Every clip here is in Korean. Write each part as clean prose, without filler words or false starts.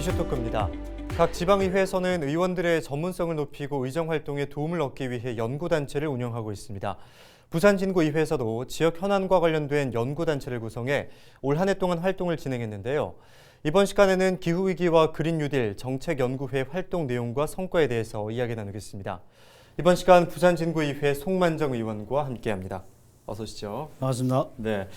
이슈토크입니다. 각 지방의회에서는 의원들의 전문성을 높이고 의정 활동에 도움을 얻기 위해 연구단체를 운영하고 있습니다. 부산진구의회에서도 지역 현안과 관련된 연구단체를 구성해 올 한 해 동안 활동을 진행했는데요. 이번 시간에는 기후위기와 그린 뉴딜 정책연구회 활동 내용과 성과에 대해서 이야기 나누겠습니다. 이번 시간 부산진구의회 송만정 의원과 함께합니다. 어서 오시죠. 반갑습니다. 네.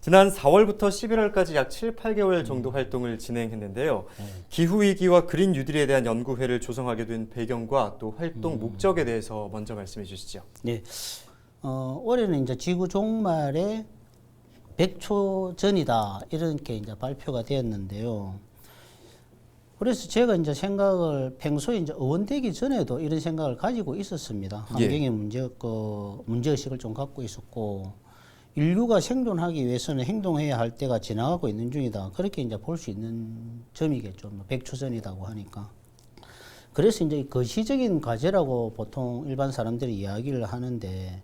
지난 4월부터 11월까지 약 7, 8개월 정도 활동을 진행했는데요. 기후위기와 그린 뉴딜에 대한 연구회를 조성하게 된 배경과 또 활동 목적에 대해서 먼저 말씀해 주시죠. 네. 올해는 이제 지구 종말에 100초 전이다. 이렇게 이제 발표가 되었는데요. 그래서 제가 이제 생각을 평소에 이제 의원 되기 전에도 이런 생각을 가지고 있었습니다. 환경의 문제의식을 좀 갖고 있었고, 인류가 생존하기 위해서는 행동해야 할 때가 지나가고 있는 중이다. 그렇게 이제 볼 수 있는 점이겠죠. 100초 전이라고 하니까. 그래서 이제 거시적인 과제라고 보통 일반 사람들이 이야기를 하는데,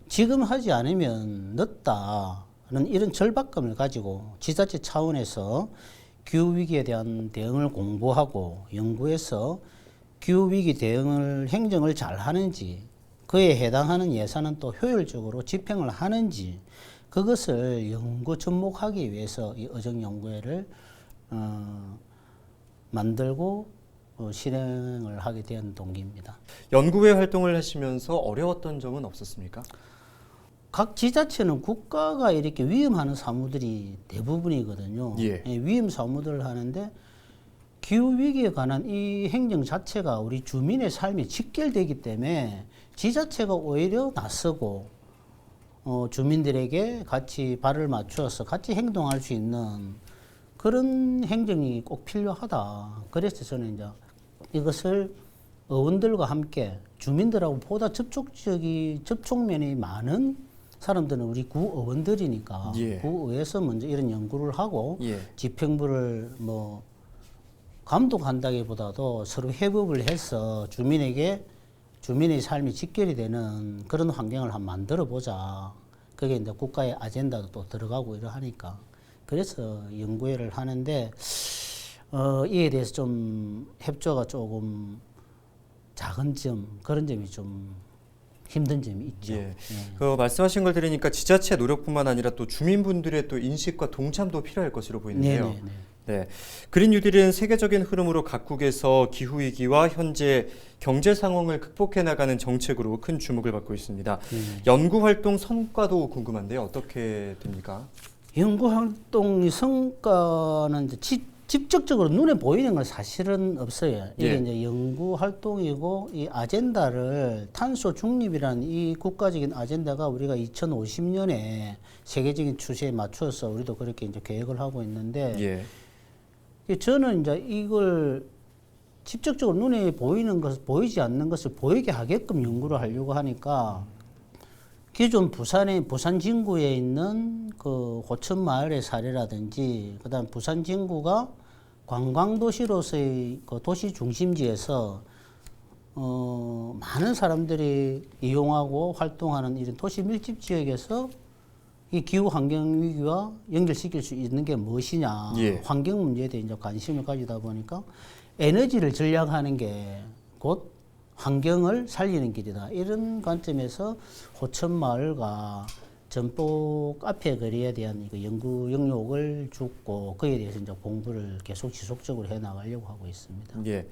지금 하지 않으면 늦다는 이런 절박감을 가지고 지자체 차원에서 기후위기에 대한 대응을 공부하고 연구해서 기후위기 대응을 행정을 잘 하는지, 그에 해당하는 예산은 또 효율적으로 집행을 하는지, 그것을 연구 접목하기 위해서 이 의정연구회를 만들고 실행을 하게 된 동기입니다. 연구회 활동을 하시면서 어려웠던 점은 없었습니까? 각 지자체는 국가가 이렇게 위임하는 사무들이 대부분이거든요. 예. 위임 사무들을 하는데 기후위기에 관한 이 행정 자체가 우리 주민의 삶에 직결되기 때문에 지자체가 오히려 낯서고 주민들에게 같이 발을 맞추어서 같이 행동할 수 있는 그런 행정이 꼭 필요하다. 그래서 저는 이제 이것을 의원들과 함께 주민들하고 보다 접촉면이 많은 사람들은 우리 구의원들이니까 예. 구의회에서 먼저 이런 연구를 하고 예. 집행부를 감독한다기보다도 서로 협업을 해서 주민의 삶이 직결이 되는 그런 환경을 한번 만들어 보자. 그게 이제 국가의 아젠다도 또 들어가고 이러하니까. 그래서 연구회를 하는데, 이에 대해서 좀 협조가 조금 작은 점, 그런 점이 좀 힘든 점이 있죠. 예. 그 말씀하신 걸 들으니까 지자체 노력뿐만 아니라 또 주민분들의 또 인식과 동참도 필요할 것으로 보이는데요. 네네네. 네. 그린 뉴딜은 세계적인 흐름으로 각국에서 기후위기와 현재 경제 상황을 극복해 나가는 정책으로 큰 주목을 받고 있습니다. 연구활동 성과도 궁금한데요. 어떻게 됩니까? 연구활동의 성과는 이제 직접적으로 눈에 보이는 건 사실은 없어요. 이게 예. 이제 연구활동이고 이 아젠다를 탄소 중립이라는 이 국가적인 아젠다가 우리가 2050년에 세계적인 추세에 맞춰서 우리도 그렇게 이제 계획을 하고 있는데 예. 저는 이제 이걸 직접적으로 눈에 보이는 것, 보이지 않는 것을 보이게 하게끔 연구를 하려고 하니까 기존 부산 진구에 있는 그 호천 마을의 사례라든지, 그다음 부산 진구가 관광도시로서의 그 도시 중심지에서 많은 사람들이 이용하고 활동하는 이런 도시 밀집 지역에서 이 기후 환경 위기와 연결시킬 수 있는 게 무엇이냐. 예. 환경 문제에 대해 이제 관심을 가지다 보니까 에너지를 절약하는 게 곧 환경을 살리는 길이다. 이런 관점에서 호천 마을과 전복 앞에 거리에 대한 이거 연구 영역을 주고 그에 대해서 이제 공부를 계속 지속적으로 해 나가려고 하고 있습니다. 예.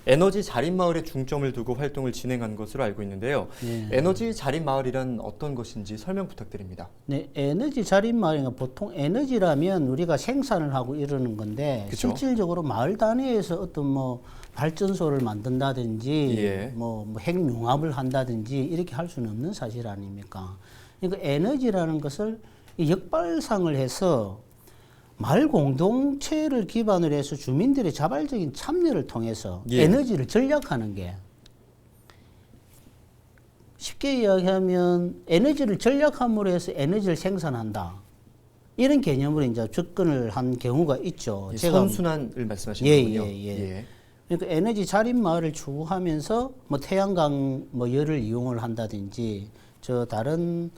에너지 자립 마을에 중점을 두고 활동을 진행한 것으로 알고 있는데요. 네. 에너지 자립 마을이란 어떤 것인지 설명 부탁드립니다. 네, 에너지 자립 마을이니까 보통 에너지라면 우리가 생산을 하고 이러는 건데, 그쵸? 실질적으로 마을 단위에서 어떤 발전소를 만든다든지 예. 핵융합을 한다든지 이렇게 할 수는 없는 사실 아닙니까? 그러니까 에너지라는 것을 역발상을 해서 마을 공동체를 기반으로 해서 주민들의 자발적인 참여를 통해서 예. 에너지를 절약하는 게, 쉽게 이야기하면 에너지를 절약함으로 해서 에너지를 생산한다. 이런 개념으로 이제 접근을 한 경우가 있죠. 예, 제가 선순환을 말씀하시는 거군요. 예. 그러니까 에너지 자립 마을을 추구하면서 태양광 열을 이용을 한다든지, 다른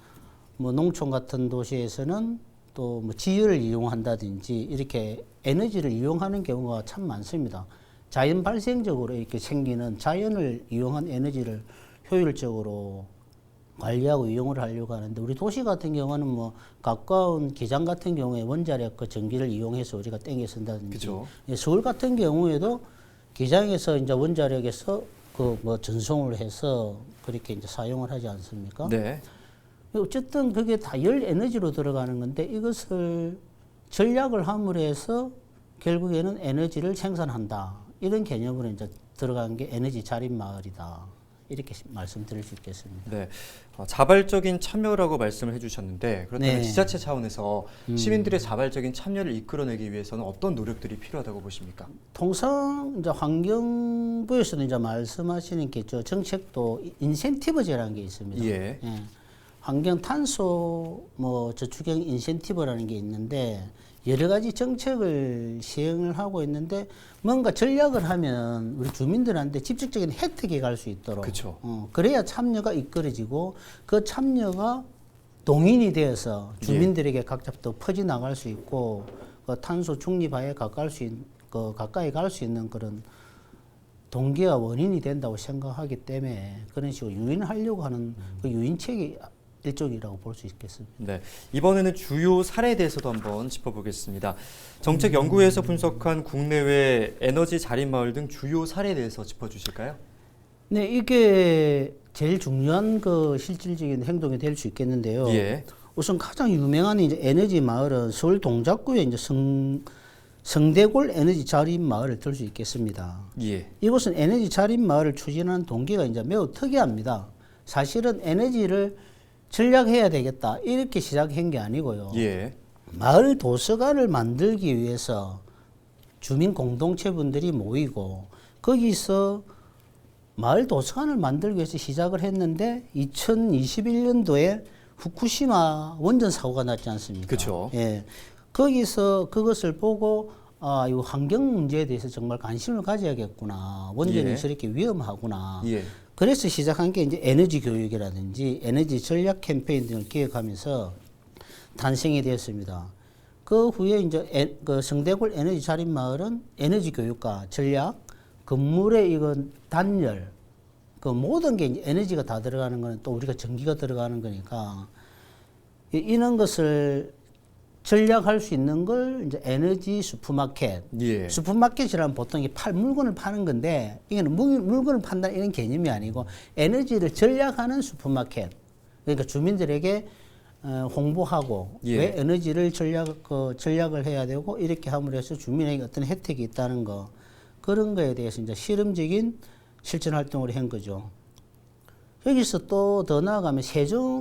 농촌 같은 도시에서는 또 뭐 지열을 이용한다든지 이렇게 에너지를 이용하는 경우가 참 많습니다. 자연 발생적으로 이렇게 생기는 자연을 이용한 에너지를 효율적으로 관리하고 이용을 하려고 하는데 우리 도시 같은 경우는 뭐 가까운 기장 같은 경우에 원자력 그 전기를 이용해서 우리가 땡겨 쓴다든지 그쵸. 예, 서울 같은 경우에도 기장에서 이제 원자력에서 그 뭐 전송을 해서 그렇게 이제 사용을 하지 않습니까? 네. 어쨌든 그게 다 열 에너지로 들어가는 건데 이것을 전략을 함으로 해서 결국에는 에너지를 생산한다. 이런 개념으로 이제 들어간 게 에너지 자립 마을이다. 이렇게 말씀드릴 수 있겠습니다. 네, 자발적인 참여라고 말씀을 해주셨는데 그렇다면 네. 지자체 차원에서 시민들의 자발적인 참여를 이끌어내기 위해서는 어떤 노력들이 필요하다고 보십니까? 통상 이제 환경부에서도 이제 말씀하시는 게 저 정책도 인센티브제라는 게 있습니다. 예. 예. 환경 탄소 뭐 저축형 인센티브라는 게 있는데 여러 가지 정책을 시행을 하고 있는데 뭔가 전략을 하면 우리 주민들한테 직접적인 혜택이 갈 수 있도록 그쵸. 그래야 참여가 이끌어지고 그 참여가 동인이 되어서 주민들에게 각자 또 퍼져 나갈 수 있고 그 탄소 중립화에 가까이 갈 수 있는 그런 동기와 원인이 된다고 생각하기 때문에 그런 식으로 유인하려고 하는 그 유인책이 일종이라고 볼 수 있겠습니다. 네, 이번에는 주요 사례에 대해서도 한번 짚어보겠습니다. 정책연구회에서 분석한 국내외 에너지 자립 마을 등 주요 사례에 대해서 짚어주실까요? 네, 이게 제일 중요한 그 실질적인 행동이 될 수 있겠는데요. 예. 우선 가장 유명한 이제 에너지 마을은 서울 동작구의 이제 성대골 에너지 자립 마을을 들 수 있겠습니다. 예. 이곳은 에너지 자립 마을을 추진하는 동기가 이제 매우 특이합니다. 사실은 에너지를 전략해야 되겠다 이렇게 시작한 게 아니고요. 예. 마을 도서관을 만들기 위해서 주민 공동체 분들이 모이고 거기서 마을 도서관을 만들기 위해서 시작을 했는데 2021년도에 후쿠시마 원전 사고가 났지 않습니까? 그쵸. 예. 거기서 그것을 보고 이 환경 문제에 대해서 정말 관심을 가져야겠구나. 원전이 예. 저렇게 위험하구나. 예. 그래서 시작한 게 이제 에너지 교육이라든지 에너지 전략 캠페인 등을 기획하면서 탄생이 되었습니다. 그 후에 이제 그 성대골 에너지 자립 마을은 에너지 교육과 전략, 건물의 이건 단열, 그 모든 게 이제 에너지가 다 들어가는 거는 또 우리가 전기가 들어가는 거니까 이런 것을 전략할 수 있는 걸 이제 에너지 슈퍼마켓. 예. 슈퍼마켓이라면 보통 이게 물건을 파는 건데 이거는 물건을 판다 이런 개념이 아니고 에너지를 전략하는 슈퍼마켓. 그러니까 주민들에게 홍보하고 예. 왜 에너지를 전략을 해야 되고 이렇게 함으로 해서 주민에게 어떤 혜택이 있다는 거 그런 거에 대해서 이제 실험적인 실천 활동을 한 거죠. 여기서 또 더 나아가면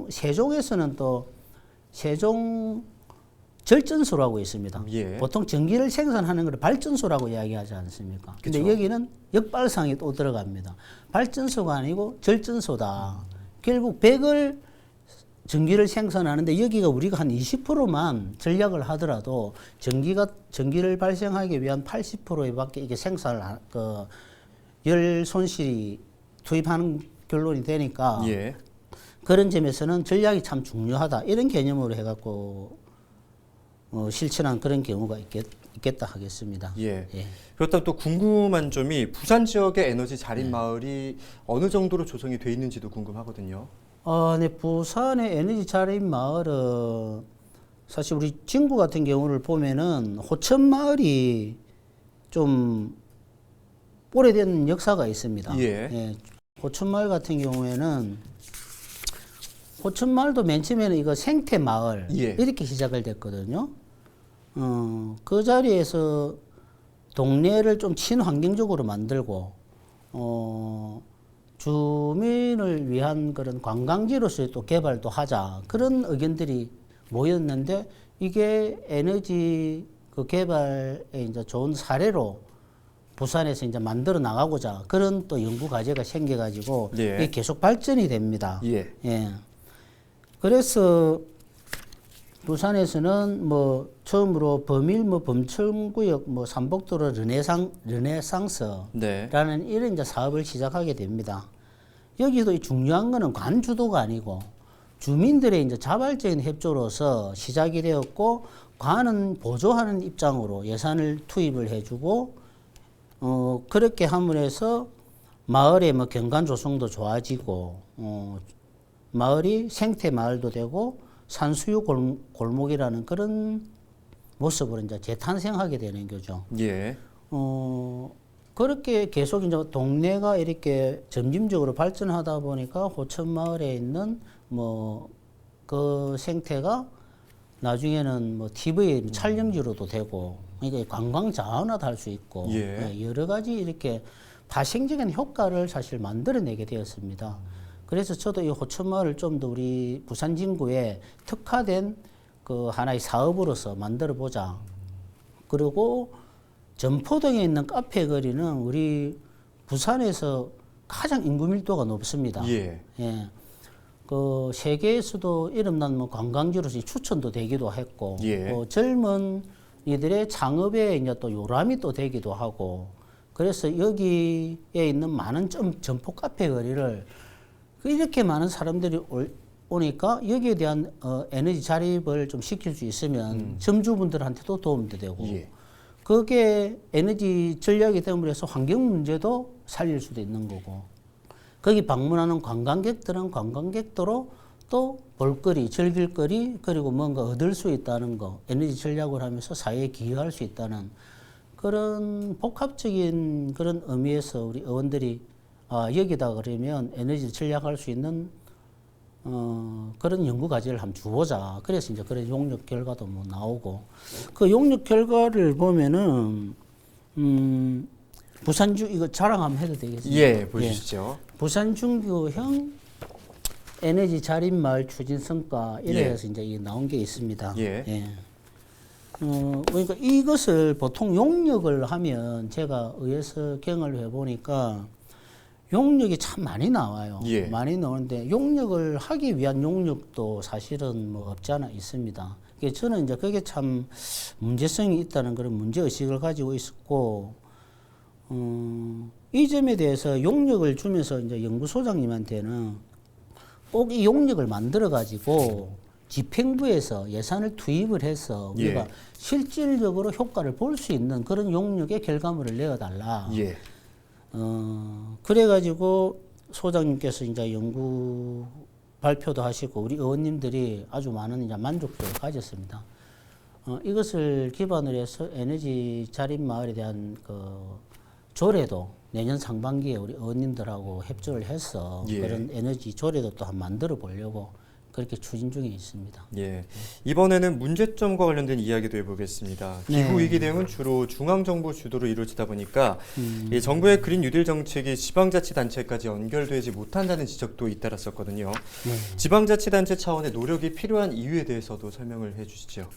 세종에서는 또 세종 절전소라고 있습니다. 예. 보통 전기를 생산하는 걸 발전소라고 이야기하지 않습니까? 근데 그쵸. 여기는 역발상이 또 들어갑니다. 발전소가 아니고 절전소다. 결국 100을 전기를 생산하는데 여기가 우리가 한 20%만 전략을 하더라도 전기를 발생하기 위한 80%에 밖에 이게 열 손실이 투입하는 결론이 되니까 예. 그런 점에서는 전략이 참 중요하다. 이런 개념으로 해갖고 실천한 그런 경우가 있겠다 하겠습니다. 예. 예. 그렇다면 또 궁금한 점이 부산 지역의 에너지 자립 마을이 어느 정도로 조성이 돼 있는지도 궁금하거든요. 네, 부산의 에너지 자립 마을은 사실 우리 진구 같은 경우를 보면은 호천 마을이 좀 오래된 역사가 있습니다. 예. 호천 마을 같은 경우에는 호천 마을도 맨 처음에는 이거 생태 마을 예. 이렇게 시작을 됐거든요. 그 자리에서 동네를 좀 친환경적으로 만들고 주민을 위한 그런 관광지로서의 또 개발도 하자 그런 의견들이 모였는데 이게 에너지 그 개발에 이제 좋은 사례로 부산에서 이제 만들어 나가고자 그런 또 연구 과제가 생겨가지고 예. 이게 계속 발전이 됩니다. 예. 예. 그래서 부산에서는 뭐 처음으로 범일 범천구역 삼복도로 르네상스라는 네. 이런 이제 사업을 시작하게 됩니다. 여기도 이 중요한 거는 관주도가 아니고 주민들의 이제 자발적인 협조로서 시작이 되었고, 관은 보조하는 입장으로 예산을 투입을 해주고, 그렇게 함으로해서 마을의 뭐 경관 조성도 좋아지고, 마을이 생태 마을도 되고 산수유 골목이라는 그런 모습으로 이제 재탄생하게 되는 거죠. 예. 그렇게 계속 이제 동네가 이렇게 점진적으로 발전하다 보니까 호천 마을에 있는 뭐 그 생태가 나중에는 뭐 TV 촬영지로도 되고, 그러니까 관광 자원화도 할 수 있고, 예. 여러 가지 이렇게 파생적인 효과를 사실 만들어내게 되었습니다. 그래서 저도 이 호천 마을을 좀 더 우리 부산 진구에 특화된 그 하나의 사업으로서 만들어 보자. 그리고 전포동에 있는 카페 거리는 우리 부산에서 가장 인구 밀도가 높습니다. 예. 예. 그 세계에서도 이름난 뭐 관광지로서 추천도 되기도 했고, 예. 또 젊은 이들의 창업에 이제 또 요람이 또 되기도 하고, 그래서 여기에 있는 많은 점포 카페 거리를 이렇게 많은 사람들이 오니까 여기에 대한 에너지 자립을 좀 시킬 수 있으면 점주분들한테도 도움도 되고, 예. 그게 에너지 전략이 됨으로 해서 환경 문제도 살릴 수도 있는 거고, 거기 방문하는 관광객들은 관광객도로 또 볼거리, 즐길거리, 그리고 뭔가 얻을 수 있다는 거, 에너지 전략을 하면서 사회에 기여할 수 있다는 그런 복합적인 그런 의미에서 우리 의원들이 여기다 그러면 에너지 전략할 수 있는 그런 연구 과제를 한번 줘보자. 그래서 이제 그런 용역 결과도 뭐 나오고, 그 용역 결과를 보면은 부산주 이거 자랑 한번 해도 되겠습니까? 예, 보여주시죠. 부산 중구형 에너지 자립 마을 추진 성과 이래 해서 이제 이게 나온 게 있습니다. 예. 그러니까 이것을 보통 용역을 하면 제가 의해서 경을 해보니까 용역이 참 많이 나와요. 예. 많이 나오는데 용역을 하기 위한 용역도 사실은 뭐 없지 않아 있습니다. 그래서 저는 이제 그게 참 문제성이 있다는 그런 문제의식을 가지고 있었고, 이 점에 대해서 용역을 주면서 이제 연구소장님한테는 꼭 이 용역을 만들어 가지고 집행부에서 예산을 투입을 해서 우리가 예. 실질적으로 효과를 볼 수 있는 그런 용역의 결과물을 내어달라. 예. 그래가지고 소장님께서 이제 연구 발표도 하시고 우리 의원님들이 아주 많은 이제 만족도를 가졌습니다. 이것을 기반으로 해서 에너지 자립 마을에 대한 그 조례도 내년 상반기에 우리 의원님들하고 협조를 해서 예. 그런 에너지 조례도 또 한번 만들어 보려고 그렇게 추진 중에 있습니다. 예. 이번에는 문제점과 관련된 이야기도 해보겠습니다. 네. 기후 위기 대응은 주로 중앙정부 주도로 이루어지다 보니까 이 정부의 그린 뉴딜 정책이 지방자치단체까지 연결되지 못한다는 지적도 잇따랐었거든요. 네. 지방자치단체 차원의 노력이 필요한 이유에 대해서도 설명을 해주시죠.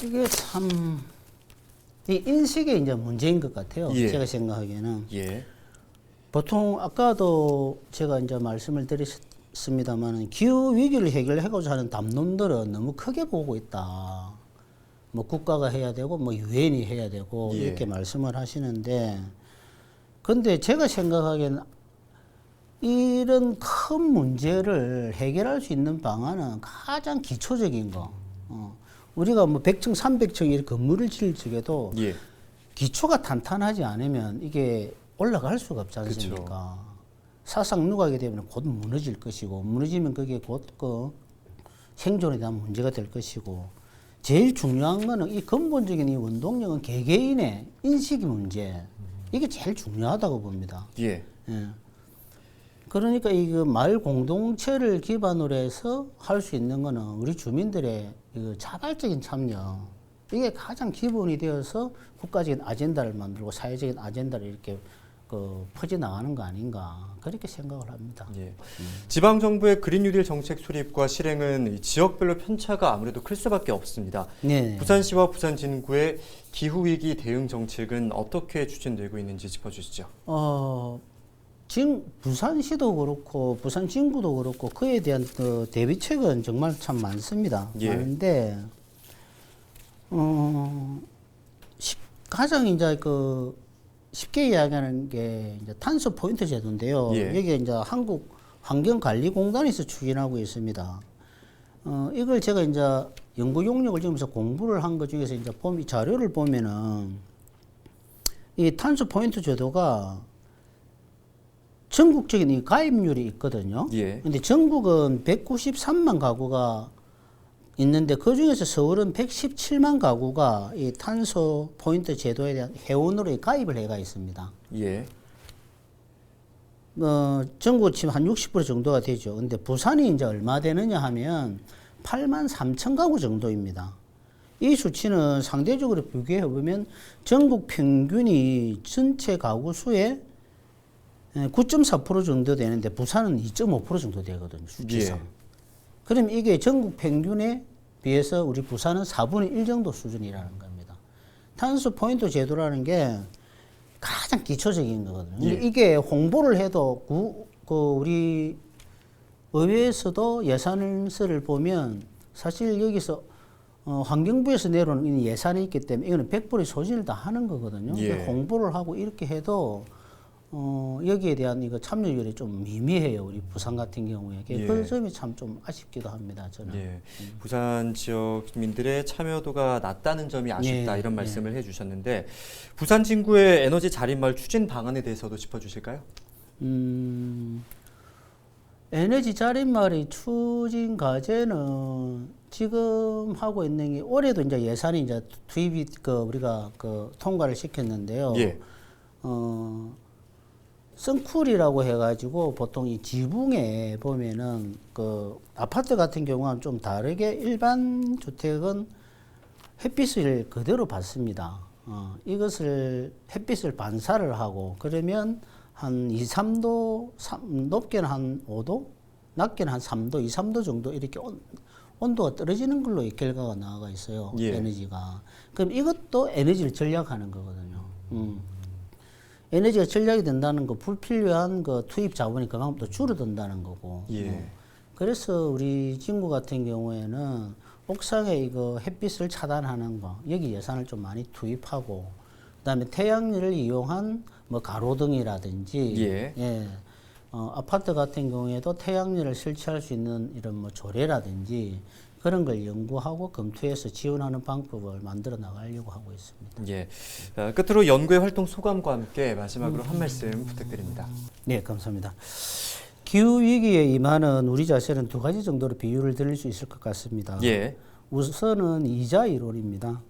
이게 참 이 인식의 이제 문제인 것 같아요. 예. 제가 생각하기에는. 예. 보통 아까도 제가 이제 말씀을 드렸습니다만 기후 위기를 해결하고자 하는 담론들은 너무 크게 보고 있다. 뭐 국가가 해야 되고 뭐 유엔이 해야 되고 예. 이렇게 말씀을 하시는데, 근데 제가 생각하기에는 이런 큰 문제를 해결할 수 있는 방안은 가장 기초적인 거. 우리가 뭐 100층, 300층 이렇게 건물을 지을 적에도 예. 기초가 탄탄하지 않으면 이게 올라갈 수가 없지 않습니까? 그쵸. 사상 누각이 되면 곧 무너질 것이고, 무너지면 그게 곧 그 생존에 대한 문제가 될 것이고, 제일 중요한 거는 이 근본적인 이 원동력은 개개인의 인식 문제, 이게 제일 중요하다고 봅니다. 예. 예. 그러니까 이 그 마을 공동체를 기반으로 해서 할 수 있는 거는 우리 주민들의 그 자발적인 참여, 이게 가장 기본이 되어서 국가적인 아젠다를 만들고 사회적인 아젠다를 이렇게 그 퍼져 나가는 거 아닌가, 그렇게 생각을 합니다. 예. 지방 정부의 그린 뉴딜 정책 수립과 실행은 지역별로 편차가 아무래도 클 수밖에 없습니다. 네. 부산시와 부산 진구의 기후 위기 대응 정책은 어떻게 추진되고 있는지 짚어주시죠. 지금 부산시도 그렇고 부산 진구도 그렇고 그에 대한 그 대비책은 정말 참 많습니다. 예. 많은데 가장 이제 그 쉽게 이야기하는 게 이제 탄소 포인트 제도인데요. 예. 여기에 이제 한국 환경관리공단에서 추진하고 있습니다. 이걸 제가 이제 연구 용역을 지으면서 공부를 한 것 중에서 이제 이 자료를 보면은 이 탄소 포인트 제도가 전국적인 이 가입률이 있거든요. 예. 근데 전국은 193만 가구가 있는데 그 중에서 서울은 117만 가구가 이 탄소 포인트 제도에 대한 회원으로 가입을 해가 있습니다. 예. 전국 지금 한 60% 정도가 되죠. 근데 부산이 이제 얼마 되느냐 하면 8만 3천 가구 정도입니다. 이 수치는 상대적으로 비교해 보면 전국 평균이 전체 가구 수의 9.4% 정도 되는데 부산은 2.5% 정도 되거든요. 수치상. 예. 그럼 이게 전국 평균에 비해서 우리 부산은 4분의 1 정도 수준이라는 겁니다. 탄소 포인트 제도라는 게 가장 기초적인 거거든요. 근데 예. 이게 홍보를 해도 우리 의회에서도 예산을 보면 사실 여기서 환경부에서 내려오는 예산이 있기 때문에 이거는 100% 소진을 다 하는 거거든요. 예. 홍보를 하고 이렇게 해도 여기에 대한 이거 참여율이 좀 미미해요. 우리 부산 같은 경우에. 예. 그 점이 참 좀 아쉽기도 합니다. 저는. 예. 부산 지역 주민들의 참여도가 낮다는 점이 아쉽다 예, 이런 말씀을 해주셨는데 부산 진구의 에너지 자립마을 추진 방안에 대해서도 짚어주실까요? 에너지 자립마을의 추진 과제는 지금 하고 있는 게 올해도 이제 예산이 이제 투입이 우리가 통과를 시켰는데요. 예. 선쿨이라고 해가지고 보통 이 지붕에 보면은 아파트 같은 경우는 좀 다르게 일반 주택은 햇빛을 그대로 받습니다. 이것을 햇빛을 반사를 하고 그러면 한 2, 3도, 높게는 한 5도, 낮게는 한 3도, 2, 3도 정도 이렇게 온도가 떨어지는 걸로 이 결과가 나와 있어요. 예. 에너지가. 그럼 이것도 에너지를 절약하는 거거든요. 에너지가 절약이 된다는 거 불필요한 투입 자본이 그만큼 또 줄어든다는 거고. 예. 그래서 우리 진구 같은 경우에는 옥상에 이거 햇빛을 차단하는 거 여기 예산을 좀 많이 투입하고 그다음에 태양열을 이용한 뭐 가로등이라든지 예. 아파트 같은 경우에도 태양열을 설치할 수 있는 이런 뭐 조례라든지 그런 걸 연구하고 검토해서 지원하는 방법을 만들어 나가려고 하고 있습니다. 예. 끝으로 연구의 활동 소감과 함께 마지막으로 한 말씀 부탁드립니다. 네, 감사합니다. 기후 위기에 임하는 우리 자세는 두 가지 정도로 비유를 드릴 수 있을 것 같습니다. 예. 우선은 이자 이론입니다.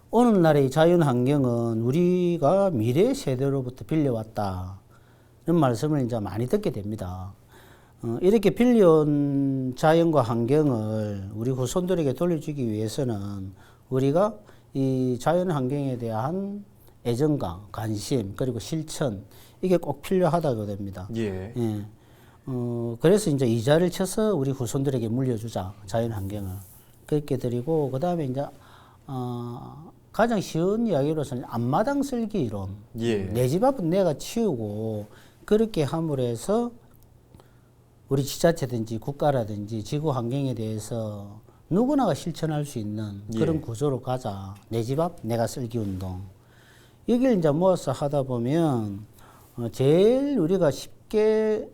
오늘날의 자연 환경은 우리가 미래 세대로부터 빌려왔다. 이런 말씀을 이제 많이 듣게 됩니다. 이렇게 빌려온 자연과 환경을 우리 후손들에게 돌려주기 위해서는 우리가 이 자연 환경에 대한 애정과 관심 그리고 실천 이게 꼭 필요하다고 됩니다. 예. 예. 그래서 이제 이자를 쳐서 우리 후손들에게 물려주자 자연 환경을 그렇게 드리고 그 다음에 이제 가장 쉬운 이야기로서는 앞마당 쓸기 이론. 예. 내 집 앞은 내가 치우고 그렇게 함으로 해서 우리 지자체든지 국가라든지 지구 환경에 대해서 누구나가 실천할 수 있는 그런 예. 구조로 가자. 내 집 앞 내가 쓸기 운동. 여기를 이제 모아서 하다 보면 제일 우리가 쉽게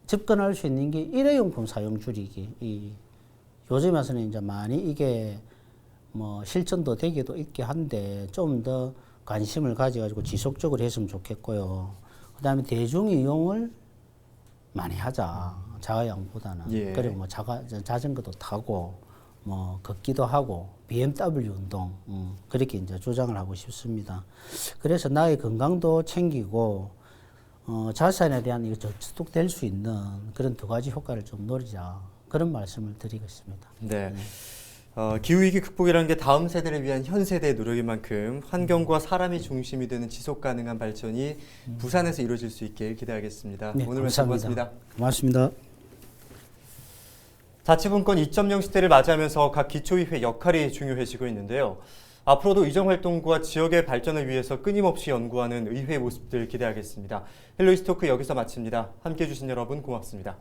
접근할 수 있는 게 일회용품 사용 줄이기. 요즘 와서는 이제 많이 이게 뭐 실천도 되기도 있게 한데 좀 더 관심을 가져가지고 지속적으로 했으면 좋겠고요. 그 다음에 대중 이용을 많이 하자. 자가용보다는. 예. 그리고 뭐 자전거도 타고 뭐 걷기도 하고 BMW 운동 그렇게 이제 주장을 하고 싶습니다. 그래서 나의 건강도 챙기고 자산에 대한 이거 저축될 수 있는 그런 두 가지 효과를 좀 노리자 그런 말씀을 드리겠습니다. 네. 기후위기 극복이라는 게 다음 세대를 위한 현 세대의 노력인 만큼 환경과 사람이 중심이 되는 지속 가능한 발전이 부산에서 이루어질 수 있길 기대하겠습니다. 네, 오늘 말씀 감사합니다. 고맙습니다. 고맙습니다. 자치분권 2.0 시대를 맞이하면서 각 기초의회 역할이 중요해지고 있는데요. 앞으로도 의정활동과 지역의 발전을 위해서 끊임없이 연구하는 의회의 모습들 기대하겠습니다. 헬로이스토크 여기서 마칩니다. 함께해 주신 여러분 고맙습니다.